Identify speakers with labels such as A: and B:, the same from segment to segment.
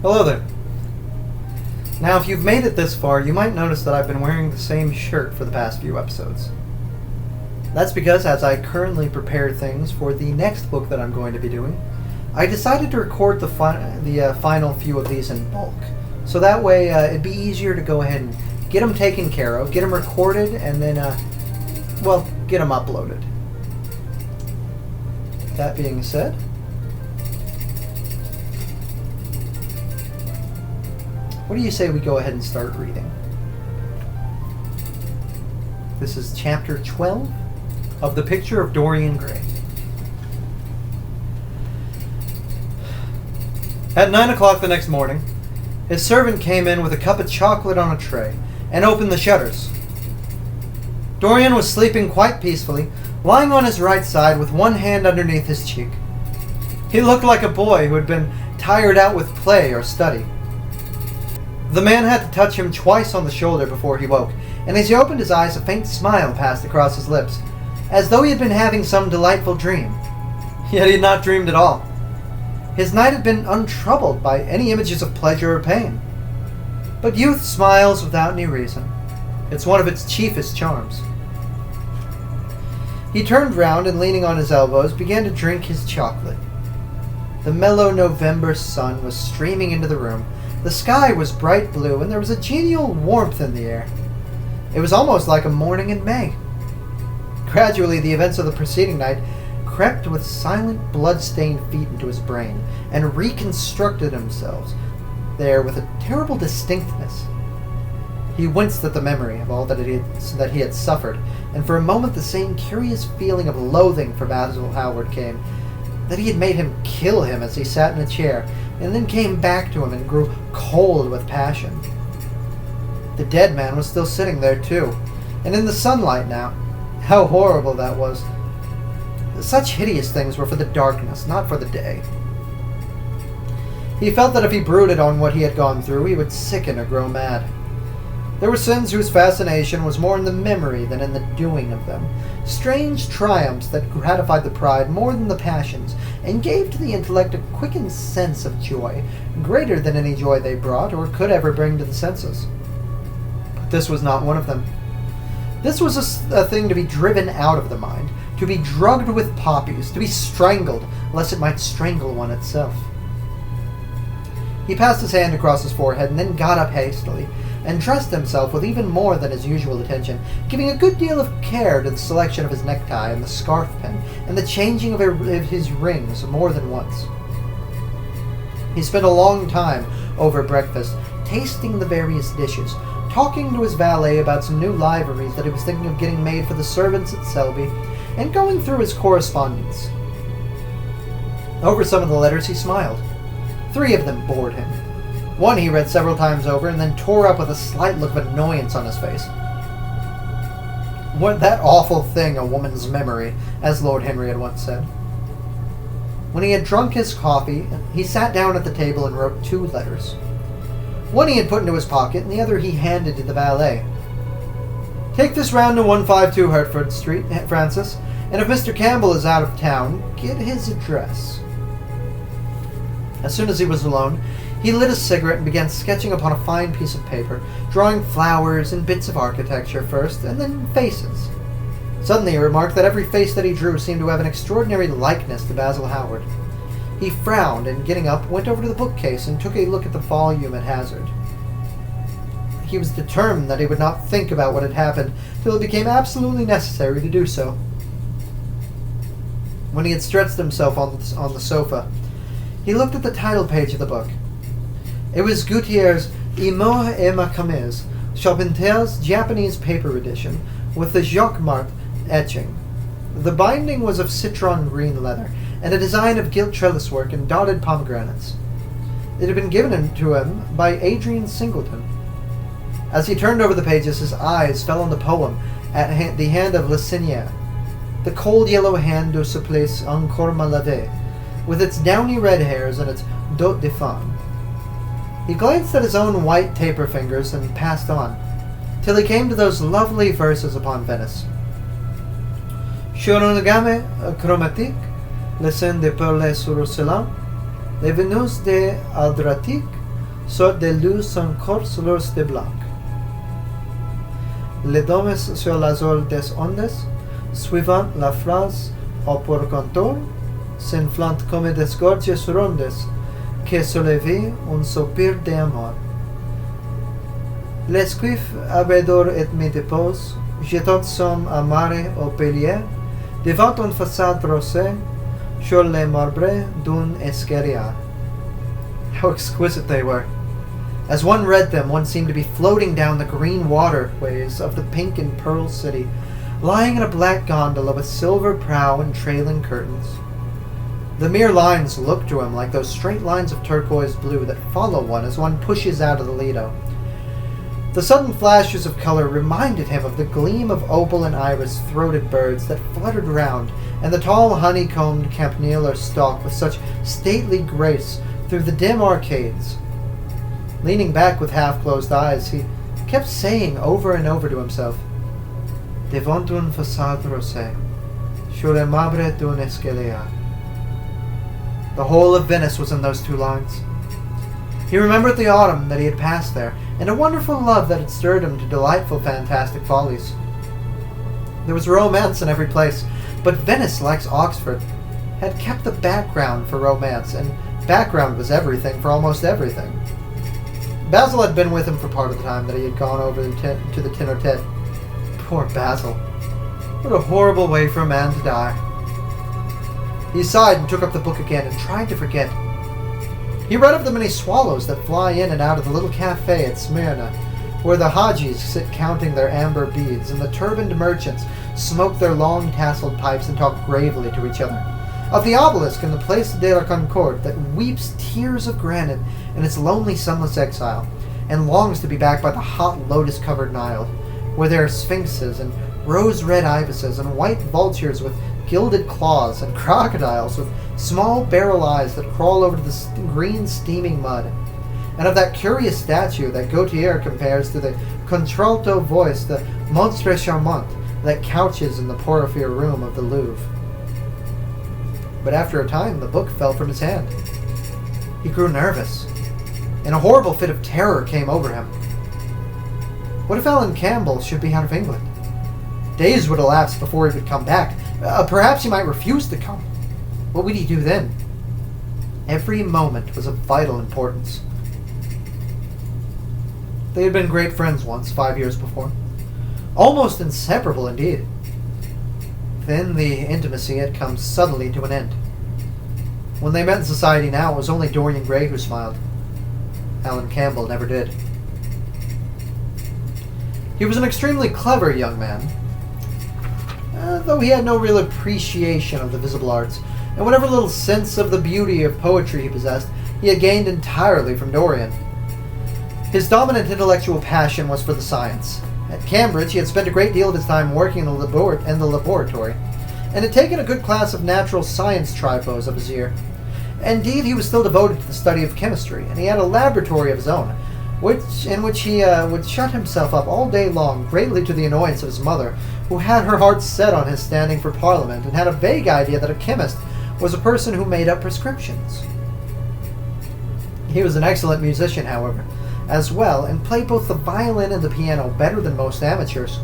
A: Hello there. Now, if you've made it this far, you might notice that I've been wearing the same shirt for the past few episodes. That's because as I currently prepare things for the next book that I'm going to be doing, I decided to record the final few of these in bulk. So that way it'd be easier to go ahead and get them taken care of, get them recorded, and then, get them uploaded. That being said, what do you say we go ahead and start reading? This is chapter 12 of The Picture of Dorian Gray. At 9 o'clock the next morning, his servant came in with a cup of chocolate on a tray and opened the shutters. Dorian was sleeping quite peacefully, lying on his right side with one hand underneath his cheek. He looked like a boy who had been tired out with play or study. The man had to touch him twice on the shoulder before he woke, and as he opened his eyes, a faint smile passed across his lips, as though he had been having some delightful dream. Yet he had not dreamed at all. His night had been untroubled by any images of pleasure or pain. But youth smiles without any reason. It's one of its chiefest charms. He turned round and, leaning on his elbows, began to drink his chocolate. The mellow November sun was streaming into the room. The sky was bright blue, and there was a genial warmth in the air. It was almost like a morning in May. Gradually, the events of the preceding night crept with silent, blood-stained feet into his brain, and reconstructed themselves there with a terrible distinctness. He winced at the memory of all that he had suffered, and for a moment the same curious feeling of loathing for Basil Hallward came, that he had made him kill him as he sat in a chair, and then came back to him and grew cold with passion. The dead man was still sitting there too, and in the sunlight now. How horrible that was. Such hideous things were for the darkness, not for the day. He felt that if he brooded on what he had gone through, he would sicken or grow mad. There were sins whose fascination was more in the memory than in the doing of them, strange triumphs that gratified the pride more than the passions, and gave to the intellect a quickened sense of joy, greater than any joy they brought or could ever bring to the senses. But this was not one of them. This was a thing to be driven out of the mind, to be drugged with poppies, to be strangled, lest it might strangle one itself. He passed his hand across his forehead and then got up hastily, and dressed himself with even more than his usual attention, giving a good deal of care to the selection of his necktie and the scarf pin, and the changing of his rings more than once. He spent a long time over breakfast, tasting the various dishes, talking to his valet about some new liveries that he was thinking of getting made for the servants at Selby, and going through his correspondence. Over some of the letters he smiled. 3 of them bored him. One he read several times over and then tore up with a slight look of annoyance on his face. What that awful thing, a woman's memory, as Lord Henry had once said. When he had drunk his coffee, he sat down at the table and wrote 2 letters. One he had put into his pocket, and the other he handed to the valet. Take this round to 152 Hertford Street, Francis, and if Mr. Campbell is out of town, get his address. As soon as he was alone, he lit a cigarette and began sketching upon a fine piece of paper, drawing flowers and bits of architecture first, and then faces. Suddenly he remarked that every face that he drew seemed to have an extraordinary likeness to Basil Hallward. He frowned, and getting up, went over to the bookcase and took a look at the volume at hazard. He was determined that he would not think about what had happened till it became absolutely necessary to do so. When he had stretched himself on the sofa, he looked at the title page of the book. It was Gautier's Imor et Macamez, Charpentier's Japanese paper edition, with the Jacques Martre etching. The binding was of citron green leather, and a design of gilt trellis work and dotted pomegranates. It had been given to him by Adrian Singleton. As he turned over the pages, his eyes fell on the poem at the hand of Le Seigneur, the cold yellow hand de ce place encore mal lavé, with its downy red hairs and its dot de femme. He glanced at his own white taper fingers and passed on, till he came to those lovely verses upon Venice. Sur une gamme chromatique, le sein de perles sur l'océan, les Vénus de Aldratique sorte de luz encore source de blanc. Les domes sur l'azur des ondes, suivant la phrase au pour contour, s'enflant comme des gorges rondes, que soulevait un soupir d'amour. L'esquif abédor et me dépose, jetant son amarre au pilier, devant une façade brossée, sur les marbrés d'un escalier. How exquisite they were! As one read them, one seemed to be floating down the green waterways of the pink and pearl city, lying in a black gondola with silver prow and trailing curtains. The mere lines looked to him like those straight lines of turquoise blue that follow one as one pushes out of the Lido. The sudden flashes of color reminded him of the gleam of opal and iris-throated birds that fluttered round, and the tall honeycombed campanile stalked with such stately grace through the dim arcades. Leaning back with half-closed eyes, he kept saying over and over to himself, Devant une façade rosée, sur les marbre d'un escalier. The whole of Venice was in those two lines. He remembered the autumn that he had passed there, and a wonderful love that had stirred him to delightful fantastic follies. There was romance in every place, but Venice, like Oxford, had kept the background for romance, and background was everything for almost everything. Basil had been with him for part of the time that he had gone over to the Tenotet. Poor Basil. What a horrible way for a man to die. He sighed and took up the book again and tried to forget. He read of the many swallows that fly in and out of the little cafe at Smyrna, where the Hajis sit counting their amber beads, and the turbaned merchants smoke their long tasseled pipes and talk gravely to each other. Of the obelisk in the Place de la Concorde that weeps tears of granite in its lonely sunless exile, and longs to be back by the hot lotus-covered Nile, where there are sphinxes and rose-red ibises and white vultures with gilded claws and crocodiles with small barrel eyes that crawl over the green steaming mud, and of that curious statue that Gautier compares to the contralto voice, the monstre charmant, that couches in the porphyry room of the Louvre. But after a time, the book fell from his hand. He grew nervous, and a horrible fit of terror came over him. What if Alan Campbell should be out of England? Days would elapse before he would come back. Perhaps he might refuse to come. What would he do then? Every moment was of vital importance. They had been great friends once, 5 years before. Almost inseparable indeed. Then the intimacy had come suddenly to an end. When they met in society now, it was only Dorian Gray who smiled. Alan Campbell never did. He was an extremely clever young man, though he had no real appreciation of the visible arts, and whatever little sense of the beauty of poetry he possessed, he had gained entirely from Dorian. His dominant intellectual passion was for the science. At Cambridge, he had spent a great deal of his time working in the laboratory, and had taken a good class of natural science tripos of his year. Indeed, he was still devoted to the study of chemistry, and he had a laboratory of his own, in which he would shut himself up all day long, greatly to the annoyance of his mother, who had her heart set on his standing for Parliament, and had a vague idea that a chemist was a person who made up prescriptions. He was an excellent musician, however, as well, and played both the violin and the piano better than most amateurs.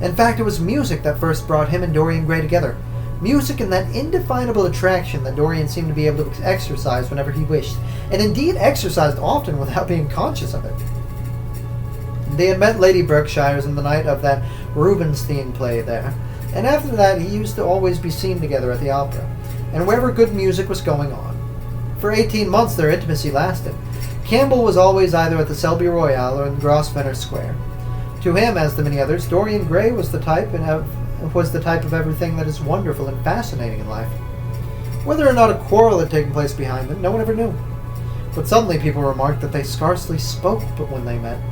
A: In fact, it was music that first brought him and Dorian Gray together. Music and that indefinable attraction that Dorian seemed to be able to exercise whenever he wished, and indeed exercised often without being conscious of it. They had met Lady Berkshire's on the night of that Rubinstein play there, and after that he used to always be seen together at the opera, and wherever good music was going on. For 18 months their intimacy lasted. Campbell was always either at the Selby Royal or in Grosvenor Square. To him, as to many others, Dorian Gray was the type of everything that is wonderful and fascinating in life. Whether or not a quarrel had taken place behind them, no one ever knew. But suddenly people remarked that they scarcely spoke but when they met,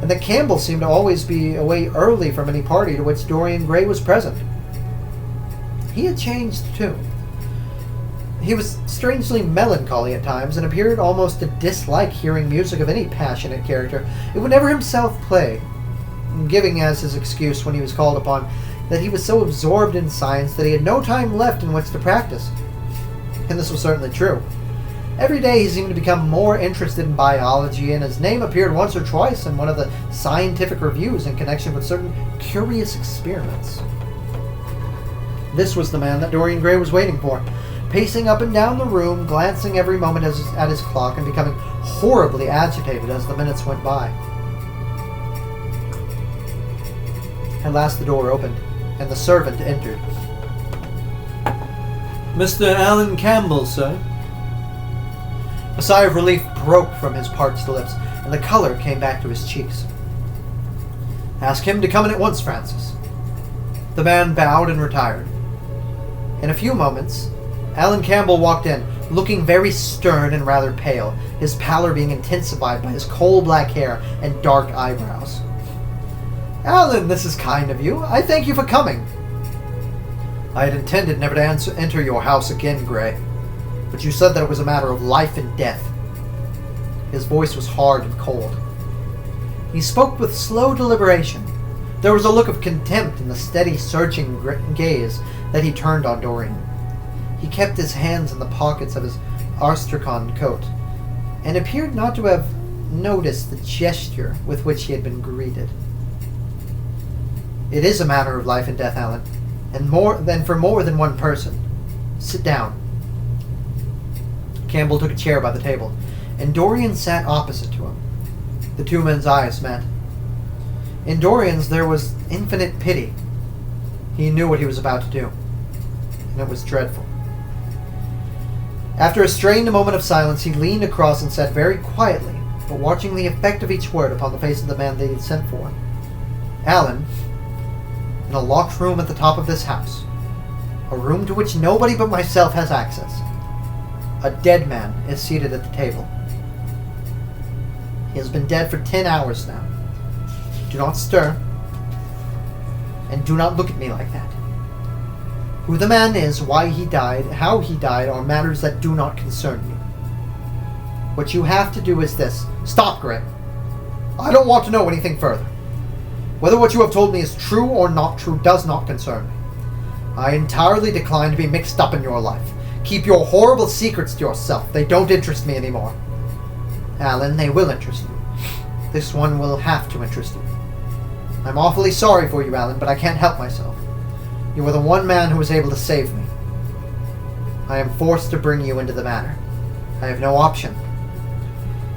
A: and that Campbell seemed to always be away early from any party to which Dorian Gray was present. He had changed, too. He was strangely melancholy at times, and appeared almost to dislike hearing music of any passionate character. It would never himself play, giving as his excuse when he was called upon that he was so absorbed in science that he had no time left in which to practice. And this was certainly true. Every day he seemed to become more interested in biology, and his name appeared once or twice in one of the scientific reviews in connection with certain curious experiments. This was the man that Dorian Gray was waiting for, pacing up and down the room, glancing every moment at his clock and becoming horribly agitated as the minutes went by. At last the door opened, and the servant entered. "Mr. Alan Campbell, sir." A sigh of relief broke from his parched lips, and the color came back to his cheeks. "Ask him to come in at once, Francis." The man bowed and retired. In a few moments, Alan Campbell walked in, looking very stern and rather pale, his pallor being intensified by his coal-black hair and dark eyebrows. "Alan, this is kind of you. I thank you for coming." "I had intended never to enter your house again, Gray, but you said that it was a matter of life and death." His voice was hard and cold. He spoke with slow deliberation. There was a look of contempt in the steady, searching gaze that he turned on Dorian. He kept his hands in the pockets of his astrakhan coat, and appeared not to have noticed the gesture with which he had been greeted. "It is a matter of life and death, Alan, and for more than one person. Sit down." Campbell took a chair by the table, and Dorian sat opposite to him. The two men's eyes met. In Dorian's there was infinite pity. He knew what he was about to do, and it was dreadful. After a strained moment of silence, he leaned across and said very quietly, but watching the effect of each word upon the face of the man they had sent for, "Alan, in a locked room at the top of this house, a room to which nobody but myself has access, a dead man is seated at the table. He has been dead for 10 hours now. Do not stir, and do not look at me like that. Who the man is, why he died, how he died, are matters that do not concern you. What you have to do is this. Stop, Gray. I don't want to know anything further. Whether what you have told me is true or not true does not concern me. I entirely decline to be mixed up in your life. Keep your horrible secrets to yourself. They don't interest me anymore. Alan, they will interest you. This one will have to interest you. I'm awfully sorry for you, Alan, but I can't help myself. You were the one man who was able to save me. I am forced to bring you into the matter. I have no option.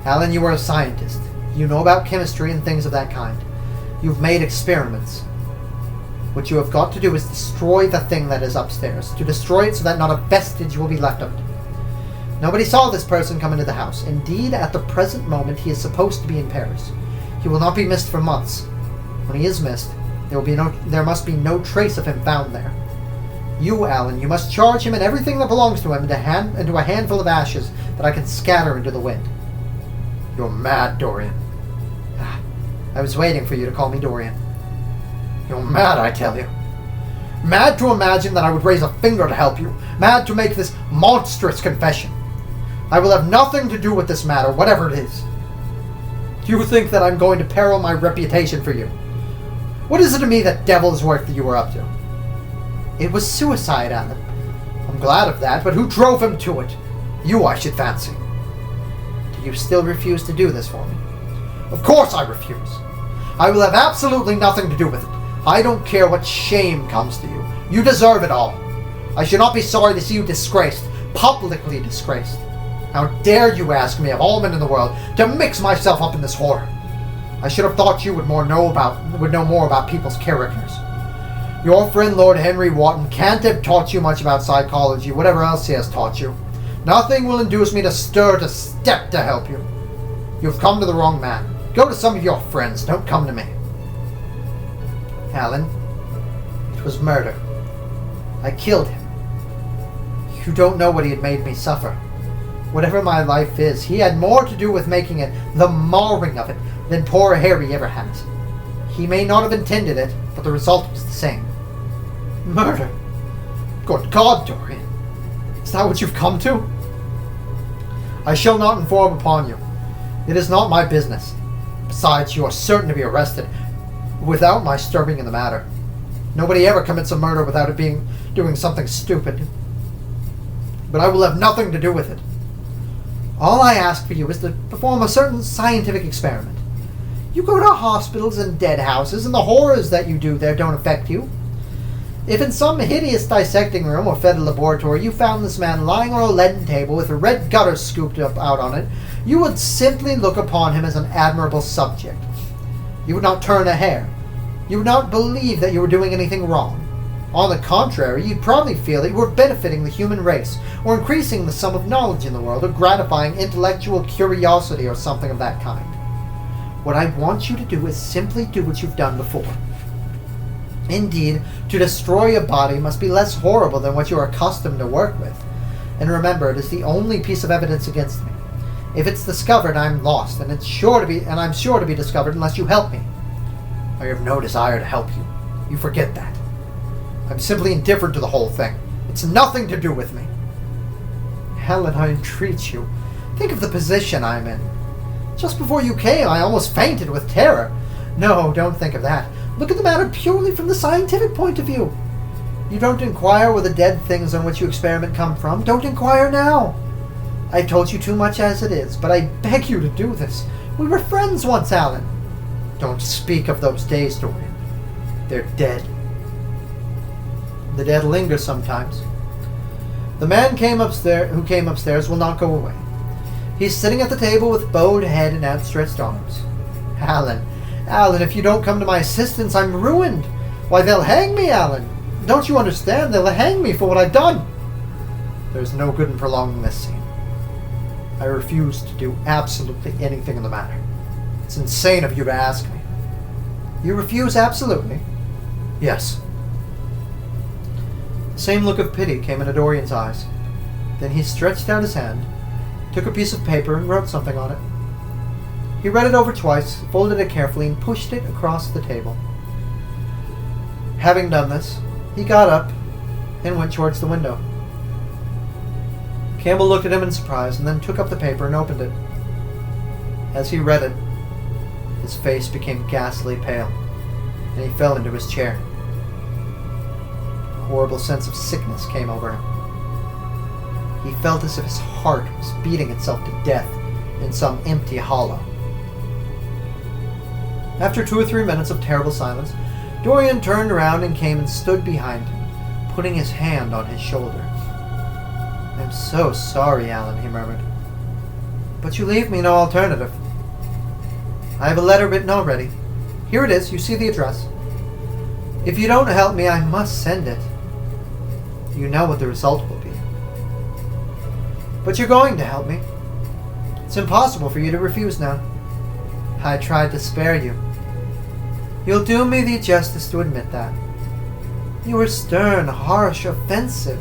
A: Alan, you are a scientist. You know about chemistry and things of that kind. You've made experiments. What you have got to do is destroy the thing that is upstairs. To destroy it so that not a vestige will be left of it. Nobody saw this person come into the house. Indeed, at the present moment, he is supposed to be in Paris. He will not be missed for months. When he is missed, there must be no trace of him found there. You, Alan, you must charge him and everything that belongs to him into a handful of ashes that I can scatter into the wind. You're mad, Dorian. I was waiting for you to call me Dorian. You're mad, I tell you. Mad to imagine that I would raise a finger to help you. Mad to make this monstrous confession. I will have nothing to do with this matter, whatever it is. Do you think that I'm going to peril my reputation for you? What is it to me that devil's work that you were up to? It was suicide, Alan. I'm glad of that, but who drove him to it? You, I should fancy. Do you still refuse to do this for me? Of course I refuse. I will have absolutely nothing to do with it. I don't care what shame comes to you. You deserve it all. I should not be sorry to see you disgraced, publicly disgraced. How dare you ask me, of all men in the world, to mix myself up in this horror? I should have thought you would know more about people's characters. Your friend Lord Henry Wotton can't have taught you much about psychology, whatever else he has taught you. Nothing will induce me to stir to step to help you. You've come to the wrong man. Go to some of your friends. Don't come to me. Alan, it was murder. I killed him. You don't know what he had made me suffer. Whatever my life is, he had more to do with making it, the marring of it, than poor Harry ever has. He may not have intended it, but the result was the same. Murder. Good God, Dorian. Is that what you've come to? I shall not inform upon you. It is not my business. Besides, you are certain to be arrested without my stirring in the matter. Nobody ever commits a murder without doing something stupid. But I will have nothing to do with it. All I ask for you is to perform a certain scientific experiment. You go to hospitals and dead houses, and the horrors that you do there don't affect you. If in some hideous dissecting room or fed laboratory you found this man lying on a leaden table with a red gutter scooped up out on it, you would simply look upon him as an admirable subject. You would not turn a hair. You would not believe that you were doing anything wrong. On the contrary, you'd probably feel that you were benefiting the human race, or increasing the sum of knowledge in the world, or gratifying intellectual curiosity, or something of that kind. What I want you to do is simply do what you've done before. Indeed, to destroy a body must be less horrible than what you are accustomed to work with. And remember, it is the only piece of evidence against me. If it's discovered, I'm lost, and I'm sure to be discovered unless you help me. I have no desire to help you. You forget that. I'm simply indifferent to the whole thing. It's nothing to do with me. Helen, I entreat you. Think of the position I'm in. Just before you came, I almost fainted with terror. No, don't think of that. Look at the matter purely from the scientific point of view. You don't inquire where the dead things on which you experiment come from. Don't inquire now. I've told you too much as it is, but I beg you to do this. We were friends once, Alan. Don't speak of those days, Dorian. They're dead. The dead linger sometimes. The man who came upstairs will not go away. He's sitting at the table with bowed head and outstretched arms. Alan, if you don't come to my assistance, I'm ruined. Why, they'll hang me, Alan. Don't you understand? They'll hang me for what I've done. There's no good in prolonging this scene. I refuse to do absolutely anything in the matter. It's insane of you to ask me. You refuse absolutely? Yes. The same look of pity came into Dorian's eyes. Then he stretched out his hand, took a piece of paper and wrote something on it. He read it over twice, folded it carefully, and pushed it across the table. Having done this, he got up and went towards the window. Campbell looked at him in surprise and then took up the paper and opened it. As he read it, his face became ghastly pale, and he fell into his chair. A horrible sense of sickness came over him. He felt as if his heart was beating itself to death in some empty hollow. After 2 or 3 minutes of terrible silence, Dorian turned around and came and stood behind him, putting his hand on his shoulder. I'm so sorry, Alan, he murmured. But you leave me no alternative. I have a letter written already. Here it is, you see the address. If you don't help me, I must send it. You know what the result will be. But you're going to help me. It's impossible for you to refuse now. I tried to spare you. You'll do me the justice to admit that. You were stern, harsh, offensive.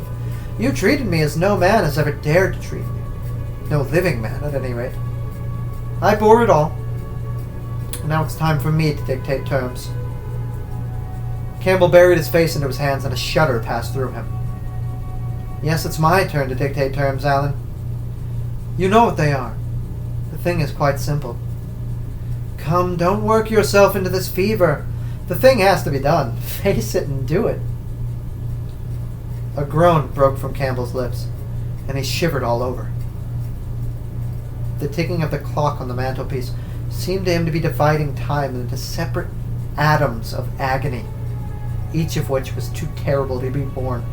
A: You treated me as no man has ever dared to treat me. No living man, at any rate. I bore it all. Now it's time for me to dictate terms. Campbell buried his face into his hands and a shudder passed through him. Yes, it's my turn to dictate terms, Alan. You know what they are. The thing is quite simple. Come, don't work yourself into this fever. The thing has to be done. Face it and do it. A groan broke from Campbell's lips, and he shivered all over. The ticking of the clock on the mantelpiece seemed to him to be dividing time into separate atoms of agony, each of which was too terrible to be borne.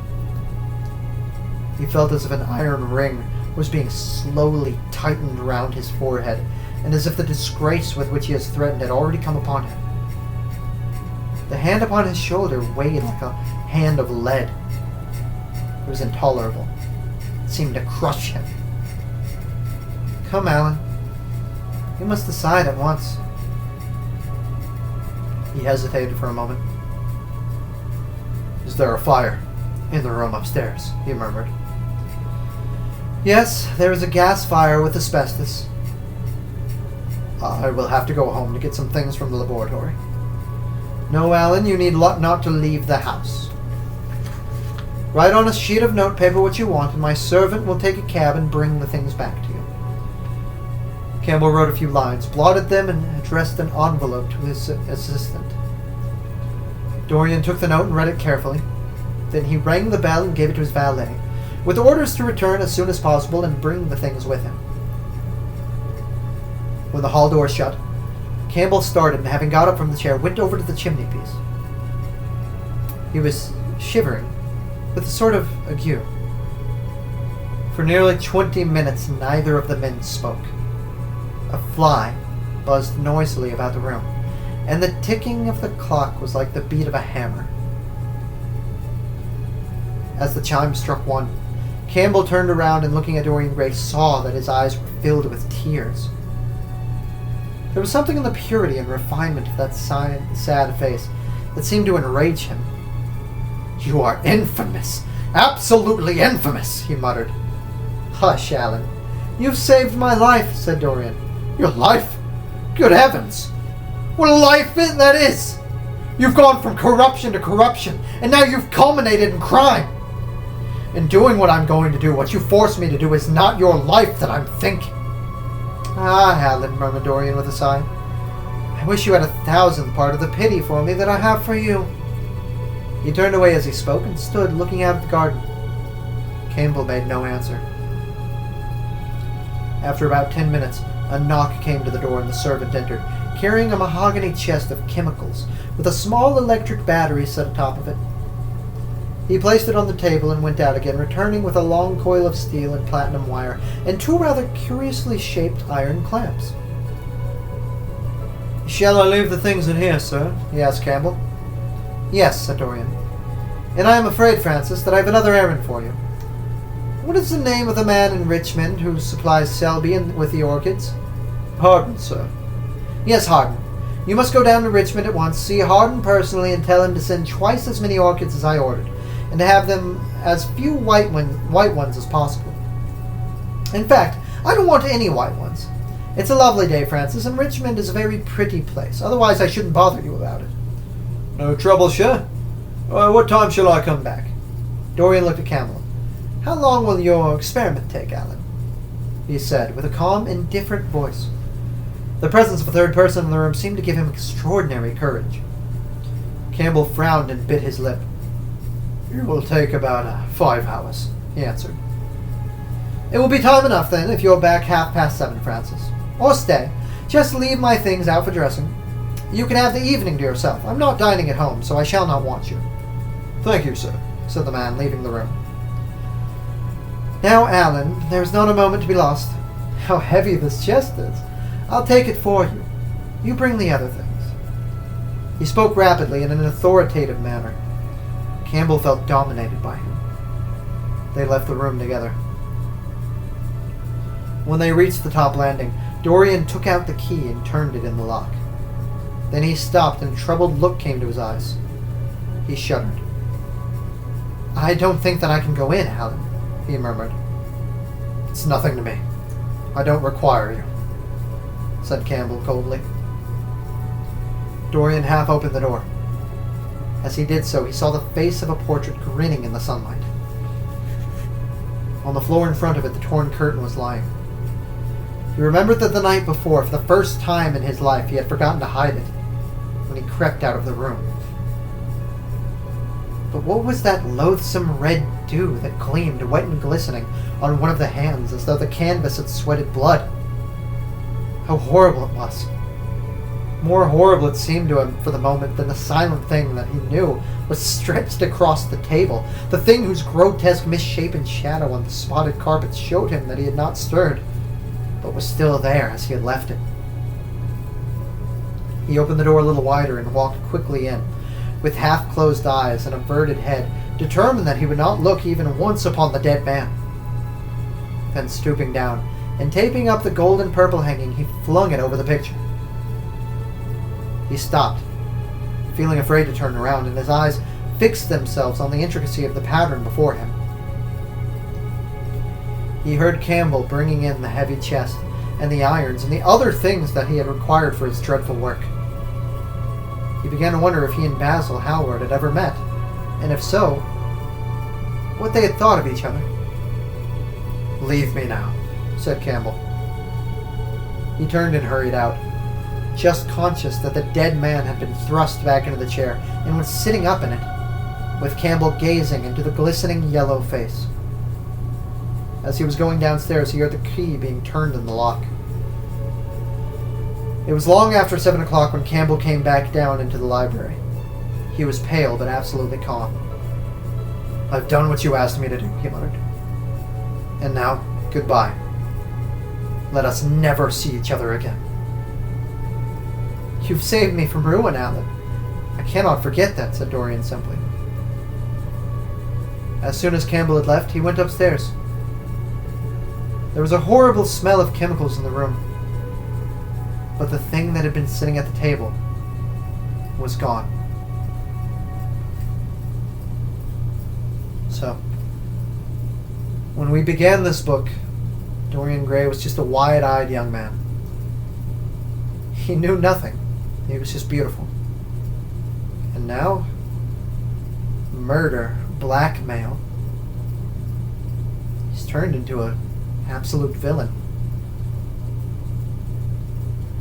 A: He felt as if an iron ring was being slowly tightened round his forehead, and as if the disgrace with which he was threatened had already come upon him. The hand upon his shoulder weighed like a hand of lead. It was intolerable. It seemed to crush him. Come, Alan. You must decide at once. He hesitated for a moment. Is there a fire in the room upstairs? He murmured. Yes, there is a gas fire with asbestos. I will have to go home to get some things from the laboratory. No, Alan, you need not to leave the house. Write on a sheet of notepaper what you want, and my servant will take a cab and bring the things back to you. Campbell wrote a few lines, blotted them, and addressed an envelope to his assistant. Dorian took the note and read it carefully. Then he rang the bell and gave it to his valet, with orders to return as soon as possible and bring the things with him. When the hall door shut, Campbell started and, having got up from the chair, went over to the chimney-piece. He was shivering with a sort of ague. For nearly 20 minutes, neither of the men spoke. A fly buzzed noisily about the room, and the ticking of the clock was like the beat of a hammer. As the chime struck 1, Campbell turned around and, looking at Dorian Gray, saw that his eyes were filled with tears. There was something in the purity and refinement of that sad face that seemed to enrage him. "You are infamous! Absolutely infamous!" he muttered. "Hush, Alan. You've saved my life," said Dorian. "Your life? Good heavens! What a life that is! You've gone from corruption to corruption, and now you've culminated in crime. In doing what I'm going to do, what you force me to do is not your life that I'm thinking." "Ah, Alan," murmured Dorian with a sigh. "I wish you had 1,000th part of the pity for me that I have for you." He turned away as he spoke and stood looking out at the garden. Campbell made no answer. After about 10 minutes, a knock came to the door and the servant entered, carrying a mahogany chest of chemicals with a small electric battery set atop of it. He placed it on the table and went out again, returning with a long coil of steel and platinum wire and 2 rather curiously shaped iron clamps. "Shall I leave the things in here, sir?" he asked Campbell. "Yes," said Dorian. "And I am afraid, Francis, that I have another errand for you. What is the name of the man in Richmond who supplies Selby with the orchids?" "Harden, sir." "Yes, Harden. You must go down to Richmond at once, see Harden personally, and tell him to send twice as many orchids as I ordered, and to have them as few white ones as possible. In fact, I don't want any white ones. It's a lovely day, Francis, and Richmond is a very pretty place. Otherwise, I shouldn't bother you about it." "No trouble, sir. What time shall I come back?" Dorian looked at Campbell. "How long will your experiment take, Alan?" he said, with a calm, indifferent voice. The presence of a third person in the room seemed to give him extraordinary courage. Campbell frowned and bit his lip. "It will take about 5 hours," he answered. "It will be time enough, then, if you're back 7:30, Francis. Or stay. Just leave my things out for dressing. You can have the evening to yourself. I'm not dining at home, so I shall not want you." "Thank you, sir," said the man, leaving the room. "Now, Alan, there's not a moment to be lost. How heavy this chest is. I'll take it for you. You bring the other things." He spoke rapidly and in an authoritative manner. Campbell felt dominated by him. They left the room together. When they reached the top landing, Dorian took out the key and turned it in the lock. Then he stopped and a troubled look came to his eyes. He shuddered. "I don't think that I can go in, Alan," he murmured. "It's nothing to me. I don't require you," said Campbell coldly. Dorian half opened the door. As he did so, he saw the face of a portrait grinning in the sunlight. On the floor in front of it, the torn curtain was lying. He remembered that the night before, for the first time in his life, he had forgotten to hide it when he crept out of the room. But what was that loathsome red dew that gleamed, wet and glistening, on one of the hands, as though the canvas had sweated blood? How horrible it was! More horrible it seemed to him for the moment than the silent thing that he knew was stretched across the table, the thing whose grotesque misshapen shadow on the spotted carpet showed him that he had not stirred, but was still there as he had left it. He opened the door a little wider and walked quickly in, with half-closed eyes and averted head, determined that he would not look even once upon the dead man. Then stooping down, and taping up the gold and purple hanging, he flung it over the picture. He stopped, feeling afraid to turn around, and his eyes fixed themselves on the intricacy of the pattern before him. He heard Campbell bringing in the heavy chest, and the irons, and the other things that he had required for his dreadful work. He began to wonder if he and Basil Hallward had ever met, and if so, what they had thought of each other. "Leave me now," said Campbell. He turned and hurried out, just conscious that the dead man had been thrust back into the chair and was sitting up in it, with Campbell gazing into the glistening yellow face. As he was going downstairs, he heard the key being turned in the lock. It was long after 7 o'clock when Campbell came back down into the library. He was pale but absolutely calm. "I've done what you asked me to do," he muttered. "And now, goodbye. Let us never see each other again." "You've saved me from ruin, Alan. I cannot forget that," said Dorian simply. As soon as Campbell had left, he went upstairs. There was a horrible smell of chemicals in the room, but the thing that had been sitting at the table was gone. So, when we began this book, Dorian Gray was just a wide-eyed young man. He knew nothing. He was just beautiful. And now, murder, blackmail. He's turned into an absolute villain.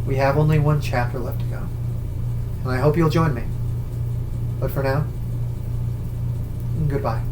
A: We have only one chapter left to go, and I hope you'll join me. But for now, goodbye.